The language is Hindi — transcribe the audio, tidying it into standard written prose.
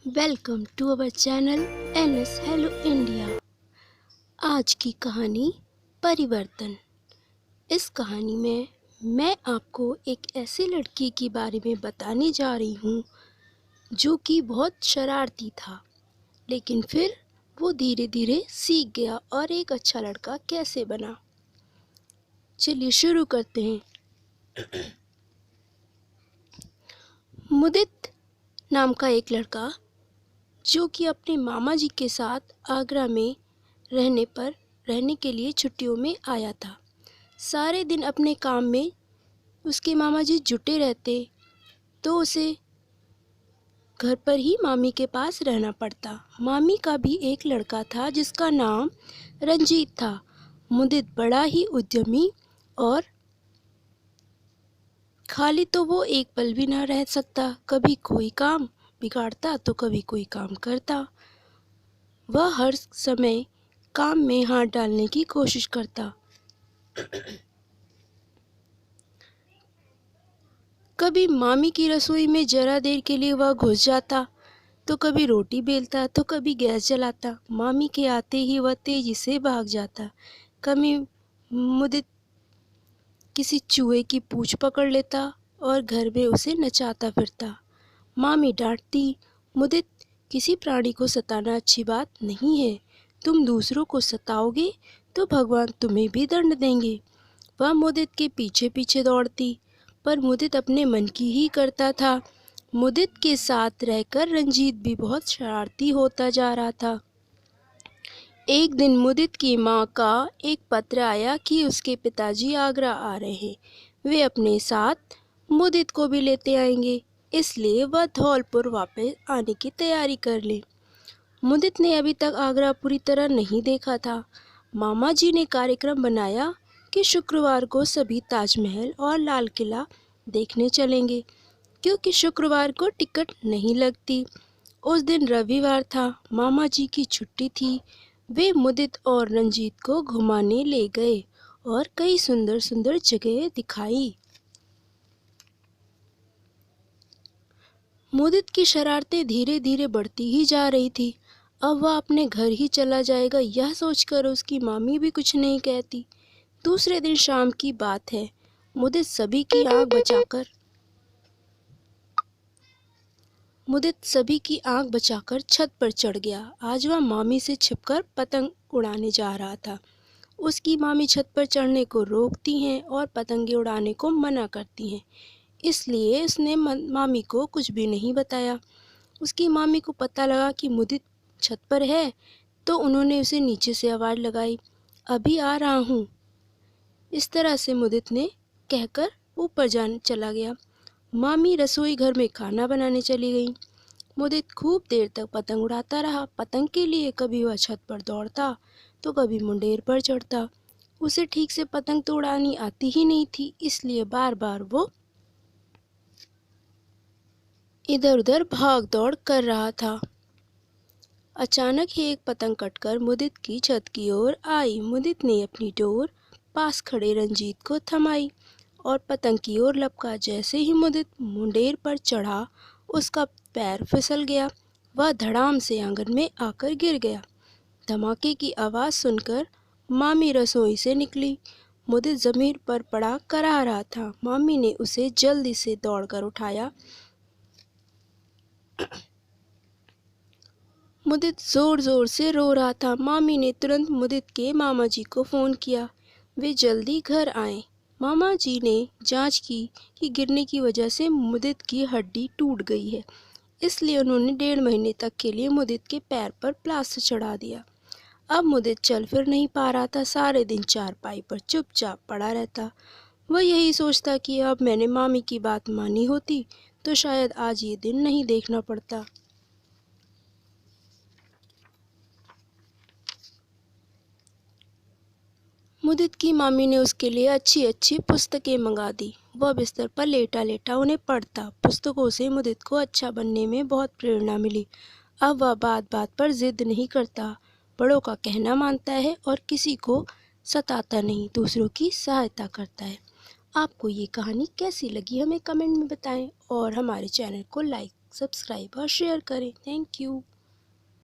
Welcome to our channel NS hello India. आज की कहानी परिवर्तन। इस कहानी में मैं आपको एक ऐसी लड़की के बारे में बताने जा रही हूँ जो कि बहुत शरारती था, लेकिन फिर वो धीरे धीरे सीख गया और एक अच्छा लड़का कैसे बना। चलिए शुरू करते हैं। मुदित नाम का एक लड़का जो कि अपने मामा जी के साथ आगरा में रहने के लिए छुट्टियों में आया था। सारे दिन अपने काम में उसके मामा जी जुटे रहते, तो उसे घर पर ही मामी के पास रहना पड़ता। मामी का भी एक लड़का था जिसका नाम रंजीत था। मुदित बड़ा ही उद्यमी और खाली तो वो एक पल भी ना रह सकता। कभी कोई काम बिगाड़ता तो कभी कोई काम करता। वह हर समय काम में हाथ डालने की कोशिश करता। कभी मामी की रसोई में जरा देर के लिए वह घुस जाता, तो कभी रोटी बेलता तो कभी गैस जलाता। मामी के आते ही वह तेजी से भाग जाता। कभी मुदित किसी चूहे की पूंछ पकड़ लेता और घर में उसे नचाता फिरता। मामी डांटती, मुदित, किसी प्राणी को सताना अच्छी बात नहीं है। तुम दूसरों को सताओगे तो भगवान तुम्हें भी दंड देंगे। वह मुदित के पीछे पीछे दौड़ती, पर मुदित अपने मन की ही करता था। मुदित के साथ रहकर रंजीत भी बहुत शरारती होता जा रहा था। एक दिन मुदित की माँ का एक पत्र आया कि उसके पिताजी आगरा आ रहे हैं। वे अपने साथ मुदित को भी लेते आएंगे, इसलिए वह धौलपुर वापस आने की तैयारी कर ले। मुदित ने अभी तक आगरा पूरी तरह नहीं देखा था। मामा जी ने कार्यक्रम बनाया कि शुक्रवार को सभी ताजमहल और लाल किला देखने चलेंगे, क्योंकि शुक्रवार को टिकट नहीं लगती। उस दिन रविवार था, मामा जी की छुट्टी थी। वे मुदित और रंजीत को घुमाने ले गए और कई सुंदर सुंदर जगह दिखाई। मुदित की शरारतें धीरे धीरे बढ़ती ही जा रही थी। अब वह अपने घर ही चला जाएगा, यह सोचकर उसकी मामी भी कुछ नहीं कहती। दूसरे दिन शाम की बात है। मुदित सभी की आंख बचाकर छत पर चढ़ गया। आज वह मामी से छिपकर पतंग उड़ाने जा रहा था। उसकी मामी छत पर चढ़ने को रोकती हैं और पतंगे उड़ाने को मना करती हैं, इसलिए उसने मामी को कुछ भी नहीं बताया। उसकी मामी को पता लगा कि मुदित छत पर है, तो उन्होंने उसे नीचे से आवाज़ लगाई, अभी आ रहा हूँ। इस तरह से मुदित ने कहकर ऊपर चला गया। मामी रसोई घर में खाना बनाने चली गई। मुदित खूब देर तक पतंग उड़ाता रहा। पतंग के लिए कभी वह छत पर दौड़ता तो कभी मुंडेर पर चढ़ता। उसे ठीक से पतंग तो उड़ानी आती ही नहीं थी, इसलिए बार बार वो इधर उधर भाग दौड़ कर रहा था। अचानक ही एक पतंग कटकर मुदित की छत की ओर आई। मुदित ने अपनी डोर पास खड़े रंजीत को थमाई और पतंग की ओर लपका। जैसे ही मुदित मुंडेर पर चढ़ा, उसका पैर फिसल गया। वह धड़ाम से आंगन में आकर गिर गया। धमाके की आवाज़ सुनकर मामी रसोई से निकली। मुदित ज़मीन पर पड़ा करा रहा था। मामी ने उसे जल्दी से दौड़कर उठाया। मुदित ज़ोर ज़ोर से रो रहा था। मामी ने तुरंत मुदित के मामा जी को फ़ोन किया। वे जल्दी घर आए। मामा जी ने जांच की कि गिरने की वजह से मुदित की हड्डी टूट गई है, इसलिए उन्होंने 1.5 महीने तक के लिए मुदित के पैर पर प्लास्टर चढ़ा दिया। अब मुदित चल फिर नहीं पा रहा था। सारे दिन चारपाई पर चुपचाप पड़ा रहता। वह यही सोचता कि अब मैंने मामी की बात मानी होती तो शायद आज ये दिन नहीं देखना पड़ता। मुदित की मामी ने उसके लिए अच्छी अच्छी पुस्तकें मंगा दी। वह बिस्तर पर लेटा लेटा उन्हें पढ़ता। पुस्तकों से मुदित को अच्छा बनने में बहुत प्रेरणा मिली। अब वह बात बात पर जिद नहीं करता, बड़ों का कहना मानता है और किसी को सताता नहीं, दूसरों की सहायता करता है। आपको ये कहानी कैसी लगी हमें कमेंट में बताएं और हमारे चैनल को लाइक सब्सक्राइब और शेयर करें। Thank you.